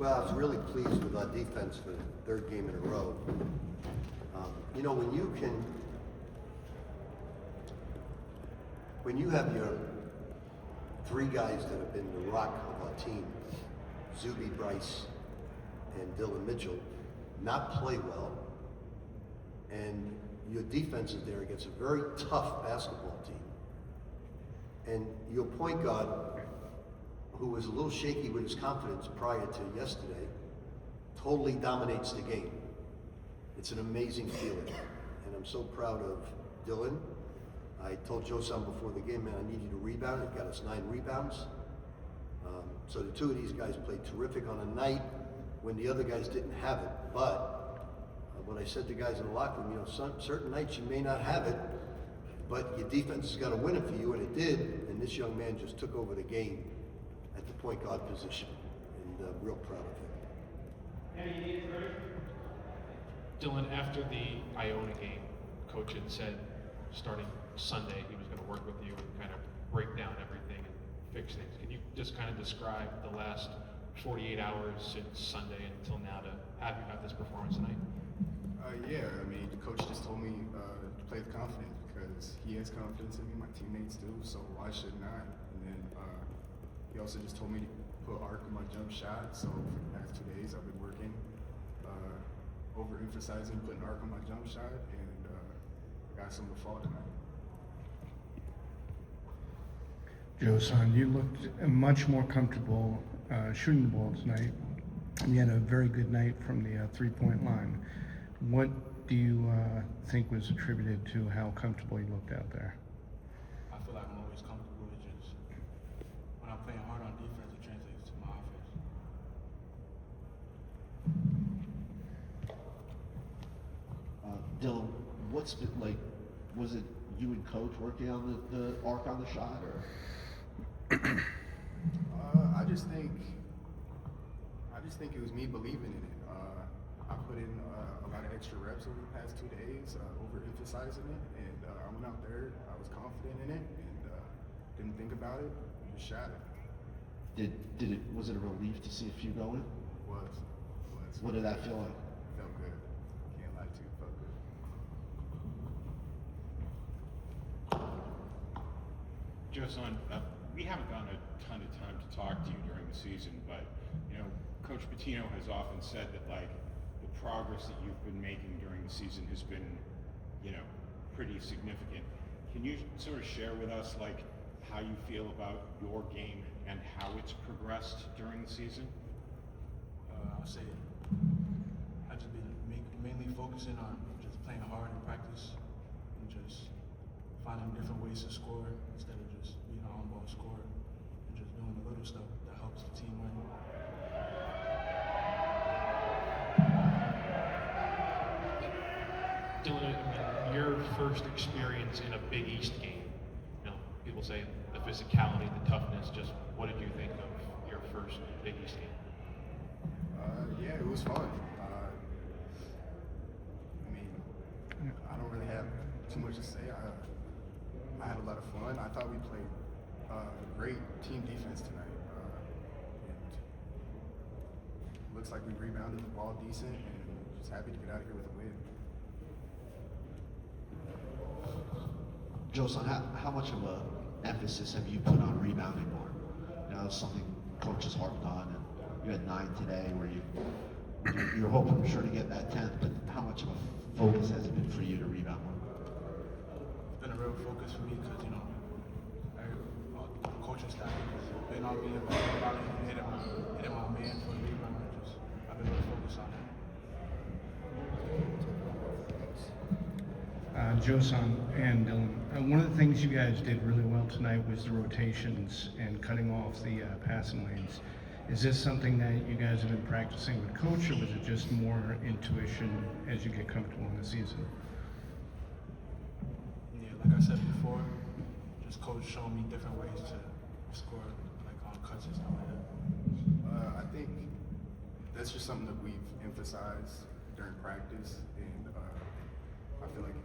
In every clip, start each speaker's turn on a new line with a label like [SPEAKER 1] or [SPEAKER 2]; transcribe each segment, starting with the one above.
[SPEAKER 1] Well, I was really pleased with our defense for the third game in a row. When you have your three guys that have been the rock of our team, Zuby, Bryce, and Dylan Mitchell, not play well, and your defense is there against a very tough basketball team, and your point guard, who was a little shaky with his confidence prior to yesterday, totally dominates the game. It's an amazing feeling, and I'm so proud of Dylan. I told Joson before the game, man, I need you to rebound. He got us 9 rebounds. So the two of these guys played terrific on a night when the other guys didn't have it. But what I said to guys in the locker room, certain nights you may not have it, but your defense has got to win it for you, and it did. And this young man just took over the game at the point guard position, and real proud of him.
[SPEAKER 2] Dylan, after the Iona game, Coach had said starting Sunday he was going to work with you and kind of break down everything and fix things. Can you just kind of describe the last 48 hours since Sunday until now to have you have this performance tonight?
[SPEAKER 3] Yeah, I mean, the coach just told me to play with confidence because he has confidence in me, my teammates do, so why shouldn't I? And then he also just told me to put arc in my jump shot, so for the past 2 days I've been working, overemphasizing putting arc on my jump shot, and I got some to fall tonight.
[SPEAKER 4] Joson, you looked much more comfortable shooting the ball tonight. You had a very good night from the three-point line. What do you think was attributed to how comfortable you looked out there?
[SPEAKER 5] I feel like I'm always comfortable. It's just when I'm playing hard on defense, it translates to my offense.
[SPEAKER 6] Dylan, what's it like? Was it you and Coach working on the arc on the shot, or?
[SPEAKER 3] I just think it was me believing in it. I put in a lot of extra reps over the past 2 days, overemphasizing it, and I went out there. I was confident in it, and didn't think about it. Just shot it.
[SPEAKER 6] Was it a relief to see a few go in?
[SPEAKER 3] Was.
[SPEAKER 6] What did that feel like?
[SPEAKER 3] Felt good. Can't lie to you. Felt good.
[SPEAKER 7] Joson, we haven't gotten a ton of time to talk to you during the season, but Coach Pitino has often said that the progress that you've been making during the season has been, pretty significant. Can you sort of share with us how you feel about your game and how it's progressed during the season?
[SPEAKER 5] I'll say I just been mainly focusing on just playing hard in practice and just finding different ways to score instead of just being an on-ball scorer and just doing the little stuff that helps the team win.
[SPEAKER 2] Dylan, your first experience in a Big East game, people say the physicality, the toughness, just what did you think of your first Big East game?
[SPEAKER 3] Yeah, it was fun. I don't really have too much to say. I had a lot of fun. I thought we played great team defense tonight. And looks like we rebounded the ball decent, and just happy to get out of here with a win.
[SPEAKER 6] Joson, how much of a emphasis have you put on rebounding more? It's something coaches harped on, and you had 9 today where you're hoping, I'm sure, to get that 10th, but how much of a focus has it been for you to rebound more?
[SPEAKER 5] It's been a real focus for me because, the coaching staff has been on me about hitting my man for the rebound. I've been really focused on that.
[SPEAKER 4] Joson and Dylan, one of the things you guys did really well tonight was the rotations and cutting off the passing lanes. Is this something that you guys have been practicing with Coach, or was it just more intuition as you get comfortable in the season?
[SPEAKER 5] Yeah, like I said before, just Coach showing me different ways to score, on cuts and stuff like that.
[SPEAKER 3] I think that's just something that we've emphasized during practice, and I feel like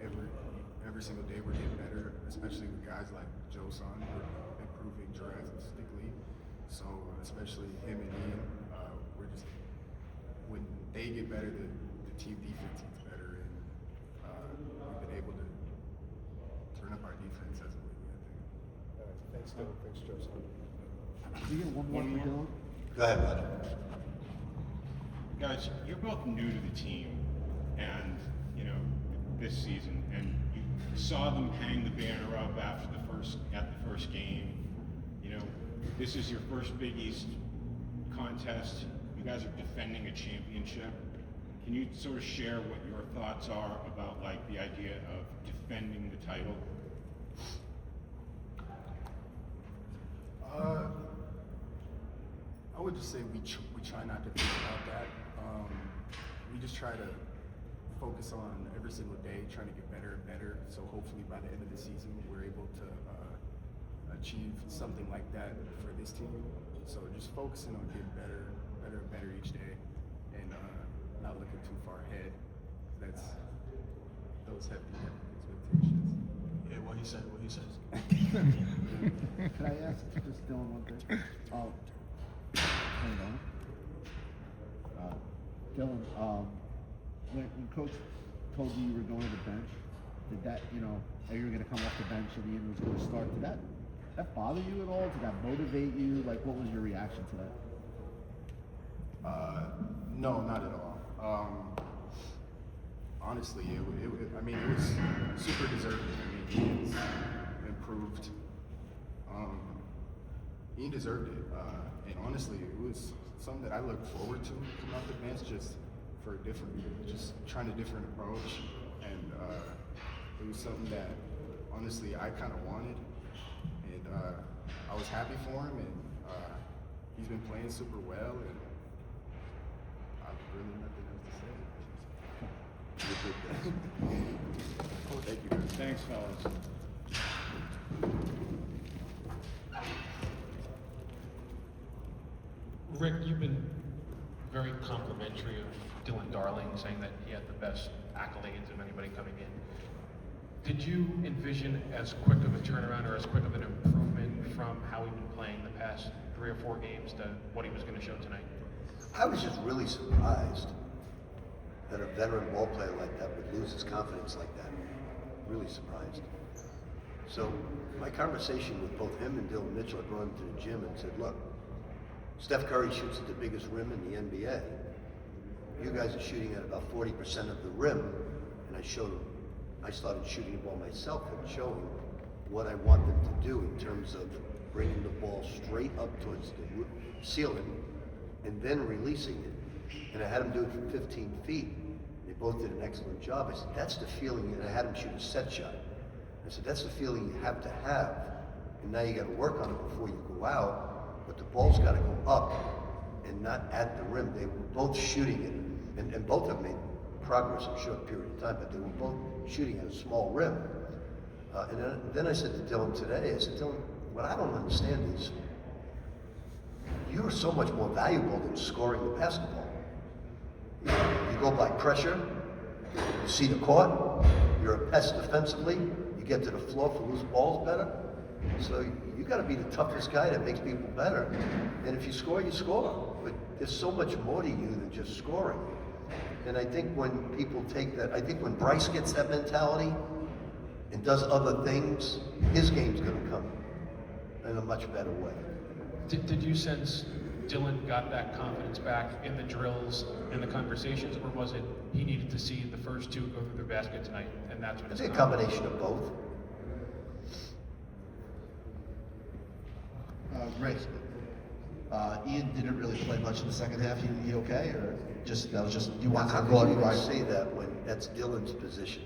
[SPEAKER 3] every single day we're getting better, especially with guys like Joson. We're improving drastically. So especially him and Ian, we're just when they get better, the team defense gets better, and we've been able to turn up our defense as a league, I think.
[SPEAKER 8] Thanks, Dylan. Thanks, Joson.
[SPEAKER 9] Can we get one more for Dylan?
[SPEAKER 1] Go ahead, Roger.
[SPEAKER 7] Guys, you're both new to the team, and this season, and you saw them hang the banner up at the first game. This is your first Big East contest. You guys are defending a championship. Can you sort of share what your thoughts are about like the idea of defending the title?
[SPEAKER 3] I would just say we try not to think about that. We just try to focus on every single day, trying to get better and better. So hopefully by the end of the season, we're able to achieve something like that for this team. So just focusing on getting better and better each day, and not looking too far ahead. That's those heavy expectations.
[SPEAKER 5] Yeah, what he said.
[SPEAKER 9] Can I ask just Dylan one thing? Hang on. Dylan, when Coach told you were going to the bench, did that, that you were going to come off the bench and Ian was going to start, did that bother you at all? Did that motivate you? Like, what was your reaction to that?
[SPEAKER 3] No, not at all. Honestly, it was super deserving. Ian's improved. Ian deserved it. And honestly, it was something that I looked forward to coming off the bench, just for just trying a different approach. And it was something that honestly I kind of wanted. And I was happy for him, and he's been playing super well, and I've really nothing else to say. Oh, thank you, guys.
[SPEAKER 7] Thanks, fellas.
[SPEAKER 2] Rick, you've been very complimentary of Dylan Darling, saying that he had the best accolades of anybody coming in. Did you envision as quick of a turnaround or as quick of an improvement from how he'd been playing the past 3 or 4 games to what he was going to show tonight?
[SPEAKER 1] I was just really surprised that a veteran ball player like that would lose his confidence like that. Really surprised. So my conversation with both him and Dylan Mitchell, I brought him to the gym and said, look, Steph Curry shoots at the biggest rim in the NBA. You guys are shooting at about 40% of the rim, and I started shooting the ball myself and showing what I want them to do in terms of bringing the ball straight up towards the ceiling and then releasing it. And I had them do it from 15 feet. They both did an excellent job. I said, that's the feeling, and I had them shoot a set shot. I said, that's the feeling you have to have, and now you got to work on it before you go out. But the ball's got to go up and not at the rim. They were both shooting it, and both have made progress in a short period of time, but they were both shooting at a small rim. And then I said to Dylan today, I said, Dylan, what I don't understand is you're so much more valuable than scoring the basketball. You go by pressure, you see the court, you're a pest defensively, you get to the floor for loose balls better. So you got to be the toughest guy that makes people better. And if you score, you score. But there's so much more to you than just scoring. And I think when people take that, I think when Bryce gets that mentality and does other things, his game's going to come in a much better way.
[SPEAKER 2] Did you sense Dylan got that confidence back in the drills and the conversations, or was it he needed to see the first 2 go through their basket tonight, and that's when
[SPEAKER 1] I
[SPEAKER 2] it's
[SPEAKER 1] think a combination of both.
[SPEAKER 6] Rick, Ian didn't really play much in the second half. He okay, or that was just you want to
[SPEAKER 1] How
[SPEAKER 6] go
[SPEAKER 1] could you
[SPEAKER 6] right?
[SPEAKER 1] say that when that's Dylan's position?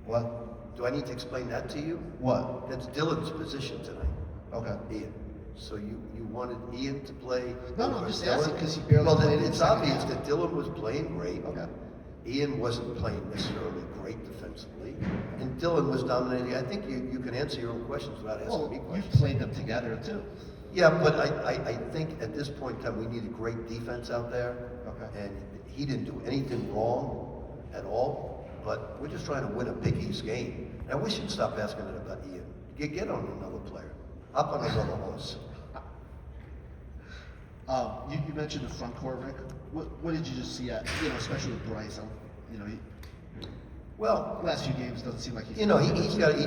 [SPEAKER 6] What?
[SPEAKER 1] Do I need to explain that to you?
[SPEAKER 6] What?
[SPEAKER 1] That's Dylan's position tonight,
[SPEAKER 6] Okay.
[SPEAKER 1] Ian. So you wanted Ian to play?
[SPEAKER 6] No,
[SPEAKER 1] over
[SPEAKER 6] I'm just
[SPEAKER 1] Dylan?
[SPEAKER 6] asking because he barely
[SPEAKER 1] Well,
[SPEAKER 6] played
[SPEAKER 1] then
[SPEAKER 6] in the
[SPEAKER 1] it's
[SPEAKER 6] second
[SPEAKER 1] obvious
[SPEAKER 6] half.
[SPEAKER 1] that Dylan was playing great.
[SPEAKER 6] Okay.
[SPEAKER 1] Ian wasn't playing necessarily great defensively, and Dylan was dominating. I think you can answer your own questions without asking
[SPEAKER 6] Well,
[SPEAKER 1] me
[SPEAKER 6] you
[SPEAKER 1] questions.
[SPEAKER 6] played them together too.
[SPEAKER 1] Yeah, but I think at this point in time we need a great defense out there.
[SPEAKER 6] Okay.
[SPEAKER 1] And he didn't do anything wrong at all, but we're just trying to win a Big East game. And I wish you'd stop asking it about Ian. Get on another player. Up on another horse.
[SPEAKER 6] You mentioned the front court, Rick. What did you just see at, especially with Bryce?
[SPEAKER 1] Well,
[SPEAKER 6] Last few games doesn't seem like he's.
[SPEAKER 1] he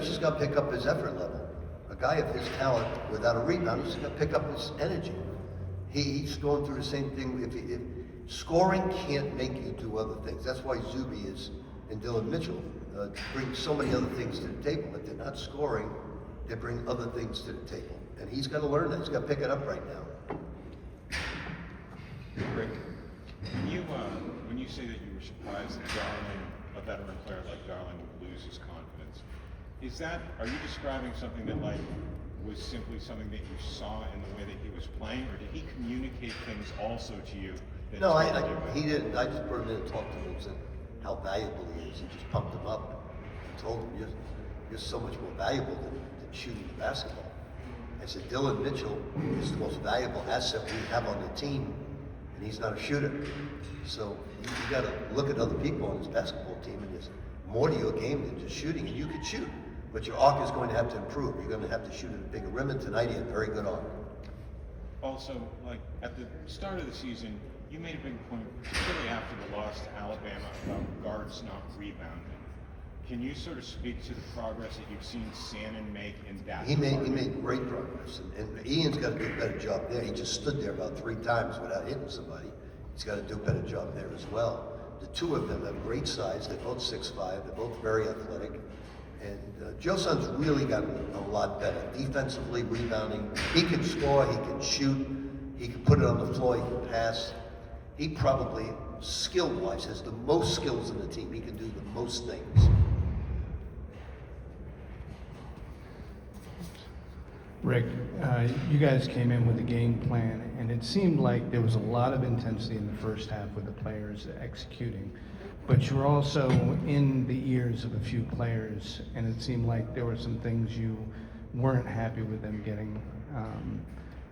[SPEAKER 1] just got to pick up his effort level. A guy of his talent without a rebound, he's got to pick up his energy. He's going through the same thing. If scoring can't make you do other things, that's why Zuby and Dylan Mitchell bring so many other things to the table. If they're not scoring, they bring other things to the table, and he's got to learn that. He's got to pick it up right now.
[SPEAKER 7] Rick, when you say that you were surprised that Darling, a veteran player like Darling, would lose his confidence, are you describing something that was simply something that you saw in the way that he was playing, or did he communicate things also to you?
[SPEAKER 1] No, he didn't. I just brought him in and talked to him and said how valuable he is. He just pumped him up and told him, you're so much more valuable than shooting the basketball. I said, Dylan Mitchell is the most valuable asset we have on the team, and he's not a shooter. So you got to look at other people on this basketball team, and there's more to your game than just shooting, and you can shoot, but your arc is going to have to improve. You're going to have to shoot at a bigger rim, and tonight he had very good arc.
[SPEAKER 7] Also, at the start of the season, you made a big point, particularly after the loss to Alabama, about guards not rebounding. Can you sort of speak to the progress that you've seen Sanon make in that?
[SPEAKER 1] He made great progress, and Ian's got to do a better job there. He just stood there about 3 times without hitting somebody. He's got to do a better job there as well. The two of them have great size. They're both 6'5". They're both very athletic. And Joson's really gotten a lot better. Defensively, rebounding. He can score, he can shoot, he can put it on the floor, he can pass. He probably, skill-wise, has the most skills in the team. He can do the most things.
[SPEAKER 4] Rick, you guys came in with a game plan, and it seemed like there was a lot of intensity in the first half with the players executing. But you were also in the ears of a few players, and it seemed like there were some things you weren't happy with them getting.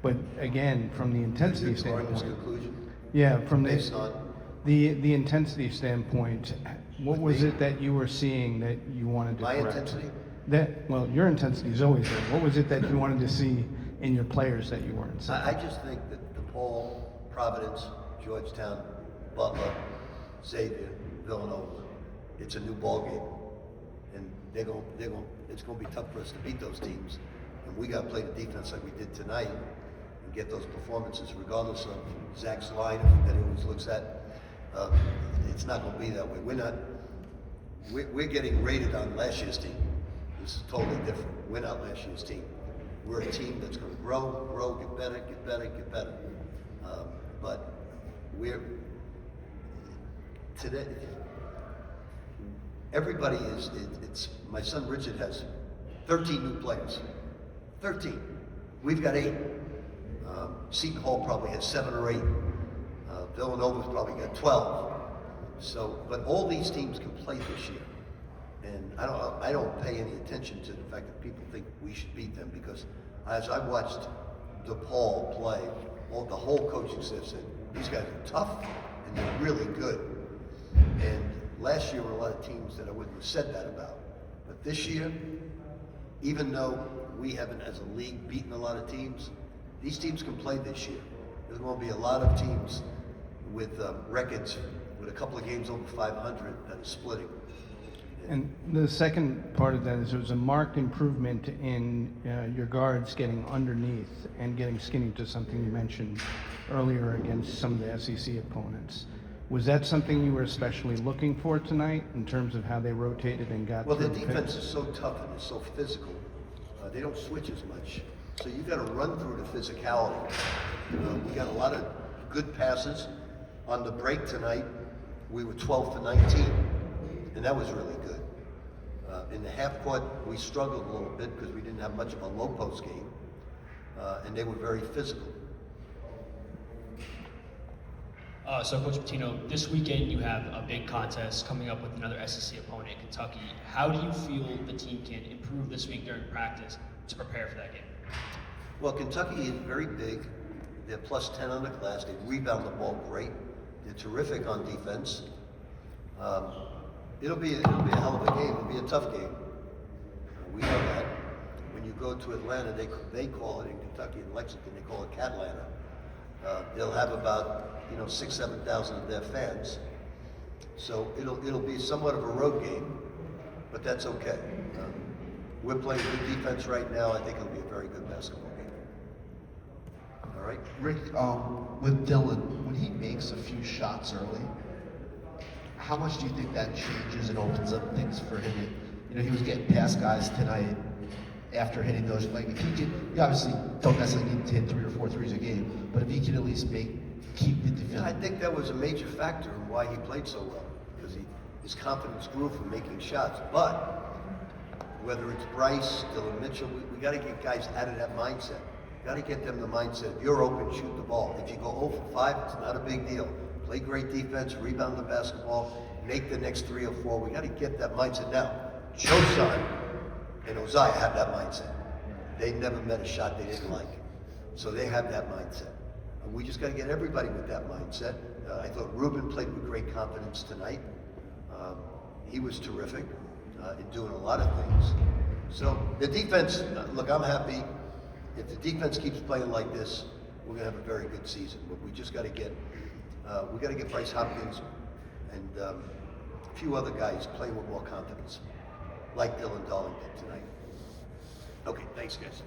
[SPEAKER 4] But again, from the intensity
[SPEAKER 1] Drawing this
[SPEAKER 4] standpoint,
[SPEAKER 1] conclusion.
[SPEAKER 4] yeah, from
[SPEAKER 1] Based on
[SPEAKER 4] the intensity standpoint, what was it that you were seeing that you wanted to
[SPEAKER 1] my
[SPEAKER 4] correct?
[SPEAKER 1] intensity.
[SPEAKER 4] Well, your intensity is always there. What was it that you wanted to see in your players that you weren't seeing?
[SPEAKER 1] I just think that DePaul, Providence, Georgetown, Butler, Xavier, Villanova, it's a new ball game, and it's going to be tough for us to beat those teams, and we got to play the defense like we did tonight and get those performances, regardless of Zach's line that he always looks at. It's not going to be that way. We're getting rated on last year's team. This is totally different. We're not last year's team. We're a team that's going to grow, get better. But today, everybody it's my son Richard has 13 new players. 13. We've got 8. Seton Hall probably has 7 or 8. Villanova's probably got 12. So, but all these teams can play this year. And I don't pay any attention to the fact that people think we should beat them, because as I watched DePaul play, the whole coaching staff said, these guys are tough and they're really good. And last year were a lot of teams that I wouldn't have said that about. But this year, even though we haven't as a league beaten a lot of teams, these teams can play this year. There's going to be a lot of teams with records with a couple of games over 500 that are splitting.
[SPEAKER 4] And the second part of that is there was a marked improvement in your guards getting underneath and getting skinny, to something you mentioned earlier against some of the SEC opponents. Was that something you were especially looking for tonight in terms of how they rotated and got
[SPEAKER 1] Well,
[SPEAKER 4] through
[SPEAKER 1] their
[SPEAKER 4] the
[SPEAKER 1] defense
[SPEAKER 4] picks?
[SPEAKER 1] is so tough and it's so physical. They don't switch as much. So you've got to run through the physicality. We got a lot of good passes. On the break tonight, we were 12 for 19, and that was really good. In the half court, we struggled a little bit because we didn't have much of a low post game, and they were very physical.
[SPEAKER 10] So Coach Pitino, this weekend you have a big contest coming up with another SEC opponent, Kentucky. How do you feel the team can improve this week during practice to prepare for that game?
[SPEAKER 1] Well, Kentucky is very big. They're plus 10 on the class. They rebound the ball great. They're terrific on defense. It'll be a hell of a game. It'll be a tough game. We know that. When you go to Atlanta, they call it in Kentucky and Lexington, they call it Catlanta. They'll have about 6,000-7,000 of their fans. So it'll be somewhat of a road game, but that's okay. We're playing good defense right now. I think it'll be a very good basketball game. All right.
[SPEAKER 6] Rick, with Dylan, when he makes a few shots early, how much do you think that changes and opens up things for him? He was getting past guys tonight after hitting those. Like, if he could, you obviously don't necessarily need to hit 3 or 4 threes a game, but if he could at least keep the defense.
[SPEAKER 1] Yeah, I think that was a major factor in why he played so well, because his confidence grew from making shots. But whether it's Bryce, Dylan Mitchell, we got to get guys out of that mindset. Got to get them the mindset, if you're open, shoot the ball. If you go 0 for 5, it's not a big deal. Play great defense, rebound the basketball, make the next 3 or 4. We got to get that mindset. Now, Joson and Uzziah have that mindset. They never met a shot they didn't like. So they have that mindset. And we just got to get everybody with that mindset. I thought Ruben played with great confidence tonight. He was terrific in doing a lot of things. So the defense, look, I'm happy. If the defense keeps playing like this, we're gonna have a very good season. But we just got to get, Bryce Hopkins and a few other guys playing with more confidence, like Dylan Darling did tonight. Okay, thanks, guys.